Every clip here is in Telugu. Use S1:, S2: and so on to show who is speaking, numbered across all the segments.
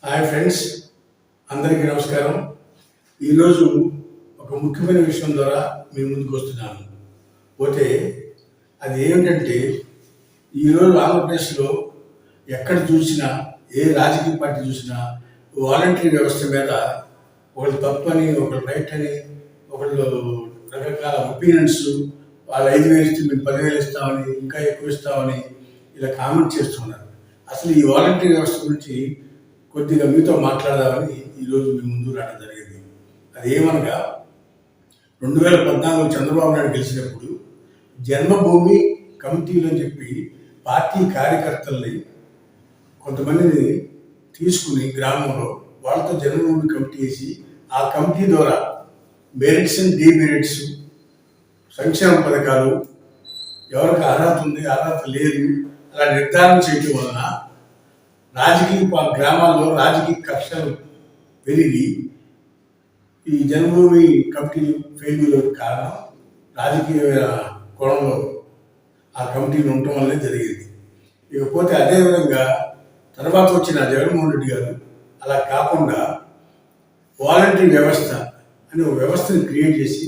S1: హాయ్ ఫ్రెండ్స్, అందరికీ నమస్కారం. ఈరోజు ఒక ముఖ్యమైన విషయం ద్వారా మీ ముందుకు వస్తున్నాను. పోతే అది ఏమిటంటే, ఈరోజు ఆంధ్రప్రదేశ్లో ఎక్కడ చూసినా, ఏ రాజకీయ పార్టీ చూసినా వాలంటరీ వ్యవస్థ మీద ఒకళ్ళు తప్పని, ఒకళ్ళు రైట్ అని, ఒకళ్ళు రకరకాల ఒపీనియన్స్. వాళ్ళు 5,000 ఇస్తే మేము 10,000 ఇస్తామని, ఇంకా ఎక్కువ ఇస్తామని ఇలా కామెంట్ చేస్తున్నారు. అసలు ఈ వాలంటరీ వ్యవస్థ గురించి కొద్దిగా మీతో మాట్లాడదామని ఈరోజు మీ ముందు రావడం జరిగింది. అది ఏమనగా, 2014 చంద్రబాబు నాయుడు గెలిచినప్పుడు జన్మభూమి కమిటీలు అని చెప్పి పార్టీ కార్యకర్తల్ని కొంతమందిని తీసుకుని గ్రామంలో వాళ్ళతో జన్మభూమి కమిటీ వేసి, ఆ కమిటీ ద్వారా మెరిట్స్ అండ్ డిమెరిట్స్, సంక్షేమ పథకాలు, ఎవరికి అర్హత ఉంది, అర్హత లేదు, అలా నిర్ధారణ చేయడం వలన గ్రామాల్లో రాజకీయ కక్షలు పెరిగి ఈ జన్మభూమి కమిటీ ఫెయిల్యూర్ కారణం రాజకీయ కోణంలో ఆ కమిటీలు ఉండటం వల్లే జరిగింది. ఇకపోతే అదేవిధంగా తర్వాత వచ్చిన జగన్మోహన్ రెడ్డి గారు అలా కాకుండా వాలంటరీ వ్యవస్థ అనే ఒక వ్యవస్థని క్రియేట్ చేసి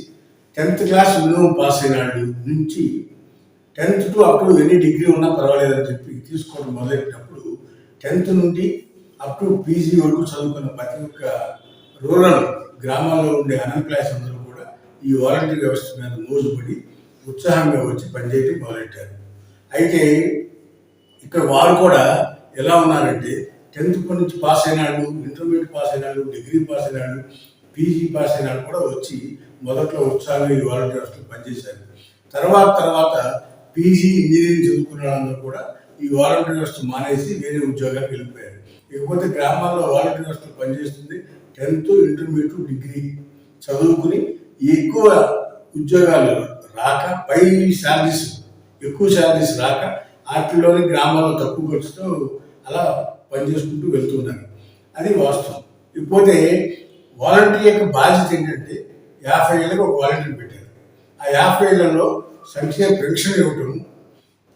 S1: 10th క్లాస్ మినిమం పాస్ అయిన వాళ్ళు నుంచి 10th టు అప్ టు ఎన్ని డిగ్రీ ఉన్నా పర్వాలేదని చెప్పి తీసుకోవడం మొదలెట్టినప్పుడు 10th నుండి అప్ టు పీజీ వరకు చదువుకున్న ప్రతి ఒక్క రూరల్ గ్రామాల్లో ఉండే అన్ఎంప్లాయీస్ అందరూ కూడా ఈ వాలంటరీ వ్యవస్థ మీద మోజుపడి ఉత్సాహంగా వచ్చి పనిచేయడం మొదలెట్టారు. అయితే ఇక్కడ వారు కూడా ఎలా ఉన్నారంటే, 10th నుంచి పాస్ అయిన వాళ్ళు, ఇంటర్మీడియట్ పాస్ అయిన వాళ్ళు, డిగ్రీ పాస్ అయిన వాళ్ళు, పీజీ పాస్ అయిన వాళ్ళు కూడా వచ్చి మొదట్లో ఉత్సాహంగా ఈ వాలంటరీ వ్యవస్థలో పనిచేశారు. తర్వాత పీజీ ఇంజనీరింగ్ చదువుకున్న వాళ్ళందరూ కూడా ఈ వాలంటరీ వ్యవస్థ మానేసి వేరే ఉద్యోగాలకు వెళ్ళిపోయారు. ఇకపోతే గ్రామాల్లో వాలంటరీ వ్యవస్థ పనిచేస్తుంది 10th, ఇంటర్మీడియట్, డిగ్రీ చదువుకుని ఎక్కువ ఉద్యోగాలు రాక, పై శాలరీస్, ఎక్కువ శాలరీస్ రాక, వాటిలోని గ్రామాల్లో తక్కువ ఖర్చుతో అలా పనిచేసుకుంటూ వెళ్తున్నారు. అది వాస్తవం. ఇకపోతే వాలంటరీ యొక్క బాధ్యత ఏంటంటే, 50 ఏళ్ళకి ఒక వాలంటరీ పెట్టారు. ఆ 50 ఏళ్లలో సంక్షేమ పెన్షన్ ఇవ్వటం,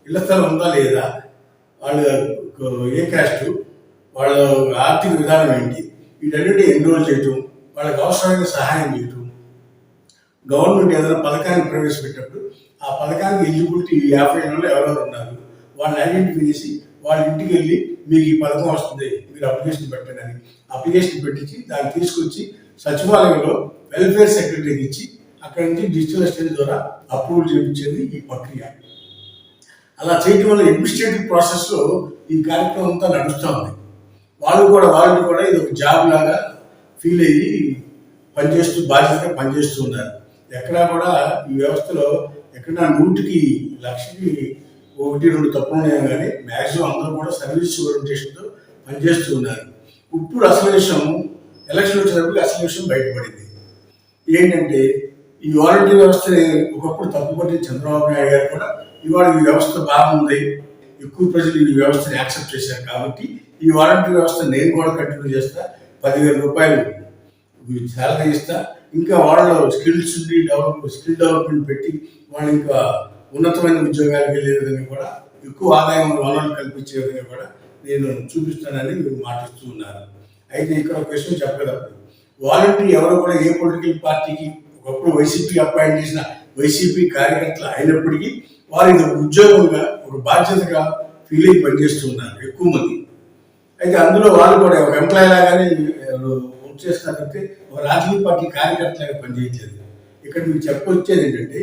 S1: ఇళ్ల స్థలం ఉందా లేదా, వాళ్ళ ఏ క్యాస్ట్, వాళ్ళ ఆర్థిక విధానం ఏంటి, వీటన్నిటి ఎన్రోల్ చేయటం, వాళ్ళకి అవసరమైన సహాయం చేయటం, గవర్నమెంట్ ఏదైనా పథకాన్ని ప్రవేశపెట్టినప్పుడు ఆ పథకానికి ఎలిజిబిలిటీ 50 ఏళ్ళలో ఎవరెవరు ఉన్నారు వాళ్ళని ఐడెంటిఫై చేసి వాళ్ళ ఇంటికి వెళ్ళి మీకు ఈ పథకం వస్తుంది, మీరు అప్లికేషన్ పెట్టండి అని అప్లికేషన్ పెట్టించి దాన్ని తీసుకొచ్చి సచివాలయంలో వెల్ఫేర్ సెక్రటరీకి ఇచ్చి అక్కడి నుంచి డిజిటల్ అసిస్టెంట్ ద్వారా అప్రూవల్ చేయించేది ఈ ప్రక్రియ. అలా చేయటం వల్ల అడ్మినిస్ట్రేటివ్ ప్రాసెస్లో ఈ కార్యక్రమం అంతా నడుస్తూ ఉంది. వాళ్ళు కూడా ఇది ఒక జాబ్ లాగా ఫీల్ అయ్యి బాధ్యతగా పనిచేస్తూ ఉన్నారు. ఎక్కడా కూడా ఈ వ్యవస్థలో ఎక్కడా 100కి 1,00,000కి 1-2 తప్పులు ఉన్నాయో కానీ మ్యాక్సిమం అందరూ కూడా సర్వీస్ ఓరియంటేషన్తో పనిచేస్తూ ఉన్నారు. ఇప్పుడు అసలు విషయం, ఎలక్షన్ వచ్చేటప్పటికి అసలు విషయం బయటపడింది. ఏంటంటే, ఈ వాలంటరీ వ్యవస్థని ఒకప్పుడు తప్పుపట్టి చంద్రబాబు నాయుడు గారు కూడా ఇవాళ ఈ వ్యవస్థ బాగుంది, ఎక్కువ ప్రజలు ఈ వ్యవస్థని యాక్సెప్ట్ చేశారు కాబట్టి ఈ వాలంటరీ వ్యవస్థ నేను కూడా కంటిన్యూ చేస్తా, 10,000 రూపాయలు శాలరీ ఇస్తా, ఇంకా వాళ్ళ స్కిల్ డెవలప్మెంట్ పెట్టి వాళ్ళు ఇంకా ఉన్నతమైన ఉద్యోగాలకు వెళ్ళే విధంగా కూడా, ఎక్కువ ఆదాయం వనరులు కల్పించే విధంగా కూడా నేను చూపిస్తానని మీరు మాటిస్తూ ఉన్నారు. అయితే ఇక్కడ ఒక విషయం చెప్పగలరు, వాలంటరీ ఎవరు కూడా ఏ పొలిటికల్ పార్టీకి, ఒకప్పుడు వైసీపీ అపాయింట్ చేసిన వైసీపీ కార్యకర్తలు అయినప్పటికీ వారు ఇది ఉద్యోగంగా, ఒక బాధ్యతగా ఫీల్ అయ్యి పనిచేస్తూ ఉన్నారు ఎక్కువ మంది. అయితే అందులో వాళ్ళు కూడా ఒక ఎంప్లాయీ లాగానే వర్క్ చేస్తారంటే ఒక రాజకీయ పార్టీ కార్యకర్తలాగా పనిచేయట్లేదు. ఇక్కడ మీకు చెప్పొచ్చేది ఏంటంటే,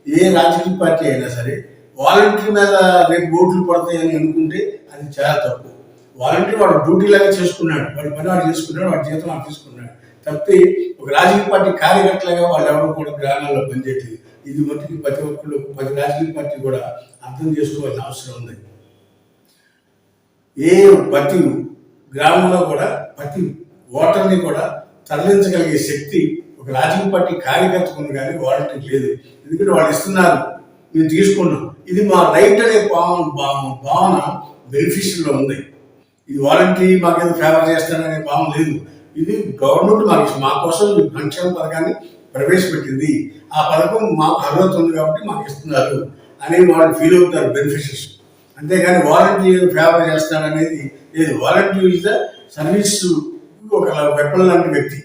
S1: ఏ రాజకీయ పార్టీ అయినా సరే వాలంటరీ మీద రేపు ఓట్లు పడతాయని అనుకుంటే అది చాలా తప్పు. వాలంటరీ వాడు డ్యూటీ లాగా చేసుకున్నాడు, వాడి పని వాడు చేసుకున్నాడు, వాడి జీతం వాడు తీసుకున్నాడు తప్పితే ఒక రాజకీయ పార్టీ కార్యకర్తలుగా వాళ్ళు ఎవరు కూడా గ్రామాల్లో పనిచేయట్లేదు. ఇది మట్టికి ప్రతి ఒక్కళ్ళు, ప్రతి రాజకీయ పార్టీ కూడా అర్థం చేసుకోవాల్సిన అవసరం ఉంది. ప్రతి గ్రామంలో కూడా ప్రతి ఓటర్ని కూడా తరలించగలిగే శక్తి ఒక రాజకీయ పార్టీ కార్యకర్తకు ఉంది, కానీ వాలంటీర్కి లేదు. ఎందుకంటే వాళ్ళు ఇస్తున్నారు, మేము తీసుకున్నాం, ఇది మా రైట్ అనే భావన బెనిఫిషియల్లో ఉంది. ఇది వాలంటరీ మాకేదో ఫేవర్ చేస్తాననే భావన లేదు. ఇది గవర్నమెంట్ మా కోసం సంక్షేమ పథకాన్ని ప్రవేశపెట్టింది, ఆ పథకం మాకు అర్హత ఉంది కాబట్టి మాకు ఇస్తున్నారు అని వాళ్ళు ఫీల్ అవుతారు బెనిఫిషియర్స్. అంతేగాని వాలంటీర్ ఫేవర్ చేస్తాడనేది లేదు. వాలంటీర్ ఇస్ ద సర్వీస్ ఒక వెపన్ లాంటి వ్యక్తి.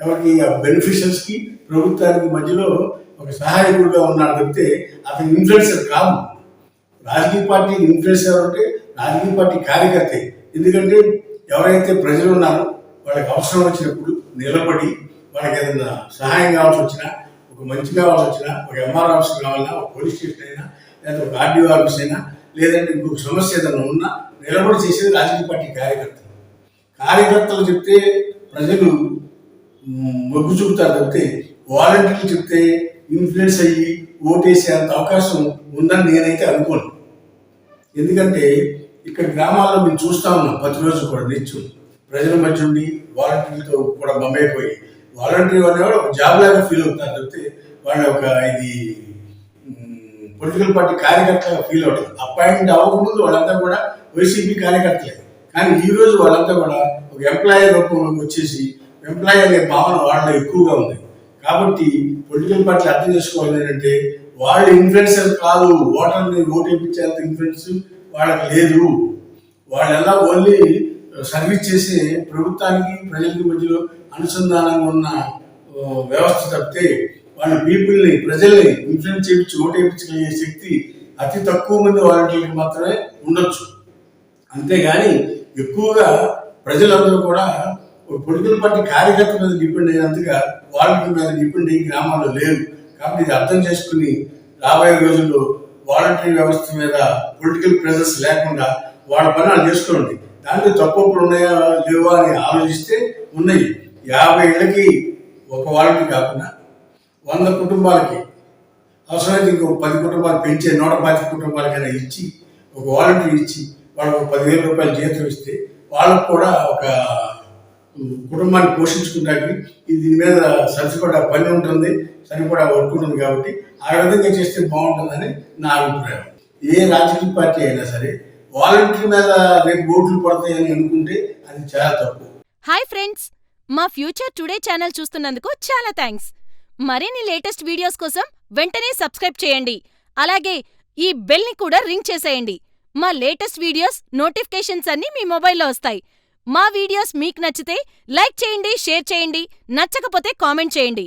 S1: ఎవరికి బెనిఫిషియర్స్కి ప్రభుత్వానికి మధ్యలో ఒక సహాయకుడిగా ఉన్నాడు తప్పితే అతని ఇన్ఫ్లుయెన్సర్ కాదు. రాజకీయ పార్టీ ఇన్ఫ్లుయెన్సర్ అంటే రాజకీయ పార్టీ కార్యకర్తే. ఎందుకంటే ఎవరైతే ప్రజలు ఉన్నారో వాళ్ళకి అవసరం వచ్చినప్పుడు నిలబడి వాళ్ళకి ఏదైనా సహాయం కావాల్సి వచ్చినా, ఒక మంచి కావాల్సి వచ్చినా, ఒక ఎంఆర్ ఆఫీస్ కావాలన్నా, ఒక పోలీస్ స్టేషన్ అయినా, లేదా ఒక ఆర్డీఓ ఆఫీస్ అయినా, లేదంటే ఇంకొక సమస్య ఏదైనా ఉన్నా నిలబడి చేసేది రాజకీయ పార్టీ కార్యకర్తలు. కార్యకర్తలు చెప్తే ప్రజలు మొగ్గు చూపుతారు తప్పితే వాలంటీర్లు చెప్తే ఇన్ఫ్లుయెన్స్ అయ్యి ఓటేసే అంత అవకాశం ఉందని నేనైతే అనుకోను. ఎందుకంటే ఇక్కడ గ్రామాల్లో మేము చూస్తా ఉన్నాం ప్రతిరోజు కూడా నిత్యం ప్రజల మధ్య ఉండి వాలంటీర్లతో కూడా మమ్మేపోయి వాలంటీర్ అనేవాడు ఒక జాబ్ లాగా ఫీల్ అవుతారు తప్పితే వాళ్ళు ఒక ఇది పొలిటికల్ పార్టీ కార్యకర్తగా ఫీల్ అవుతారు. అపాయింట్ అవ్వకముందు వాళ్ళంతా కూడా వైసీపీ కార్యకర్తలే. కానీ ఈ రోజు వాళ్ళంతా కూడా ఒక ఎంప్లాయీ రూపంలోకి వచ్చేసి ఎంప్లాయీ అనే భావన వాళ్ళలో ఎక్కువగా ఉంది. కాబట్టి పొలిటికల్ పార్టీలు అర్థం చేసుకోవాలి ఏంటంటే వాళ్ళు ఇన్ఫ్లుయెన్సర్ కాదు. ఓటర్ని ఓటేపించేంత ఇన్ఫ్లుయెన్స్ వాళ్ళకి లేదు. వాళ్ళు ఎలా ఓన్లీ సర్వీస్ చేసే ప్రభుత్వానికి ప్రజలకి మధ్యలో అనుసంధానంగా ఉన్న వ్యవస్థ తప్పితే వాళ్ళ పీపుల్ని ప్రజల్ని ఇన్ఫ్లుయెన్స్ చేయించి ఓటేపించగలిగే శక్తి అతి తక్కువ మంది వాలంటీర్లకు మాత్రమే ఉండొచ్చు. అంతేగాని ఎక్కువగా ప్రజలందరూ కూడా పొలిటికల్ పార్టీ కార్యకర్త మీద డిపెండ్ అయినంతగా వాలంటీర్ మీద డిపెండ్ అయ్యి గ్రామాల్లో లేరు. కాబట్టి ఇది అర్థం చేసుకుని రాబోయే రోజుల్లో వాలంటీర్ వ్యవస్థ మీద పొలిటికల్ ప్రెజర్స్ లేకుండా వాళ్ళ పని వాళ్ళు చేసుకోండి. దాంట్లో తప్పులు ఉన్నాయా లేవా అని ఆలోచిస్తే ఉన్నాయి. 50 ఏళ్ళకి ఒక వాలంటీర్ కాకుండా 100 కుటుంబాలకి అవసరమైతే ఇంకో 10 కుటుంబాలు పెంచే 125 కుటుంబాలకైనా ఇచ్చి ఒక వాలంటీర్ ఇచ్చి వాళ్ళకు 10,000 రూపాయలు జీతం ఇస్తే వాళ్ళకు కూడా ఒక కుటుంబాన్ని పోషించుకుంటానికి దీని మీద సరిపడా పని ఉంటుంది, సరిపడా వర్క్ ఉంటుంది. కాబట్టి ఆ విధంగా చేస్తే బాగుంటుందని నా అభిప్రాయం. ఏ రాజకీయ పార్టీ అయినా సరే వాలంటీర్ మీద రేపు ఓట్లు పడతాయని అనుకుంటే అది చాలా తప్పు.
S2: హాయ్ ఫ్రెండ్స్, మా ఫ్యూచర్ టుడే ఛానల్ చూస్తున్నందుకు చాలా థ్యాంక్స్. మరిన్ని లేటెస్ట్ వీడియోస్ కోసం వెంటనే సబ్స్క్రైబ్ చేయండి. అలాగే ఈ బెల్ ని కూడా రింగ్ చేసేయండి. మా లేటెస్ట్ వీడియోస్ నోటిఫికేషన్స్ అన్నీ మీ మొబైల్లో వస్తాయి. మా వీడియోస్ మీకు నచ్చితే లైక్ చేయండి, షేర్ చేయండి, నచ్చకపోతే కామెంట్ చేయండి.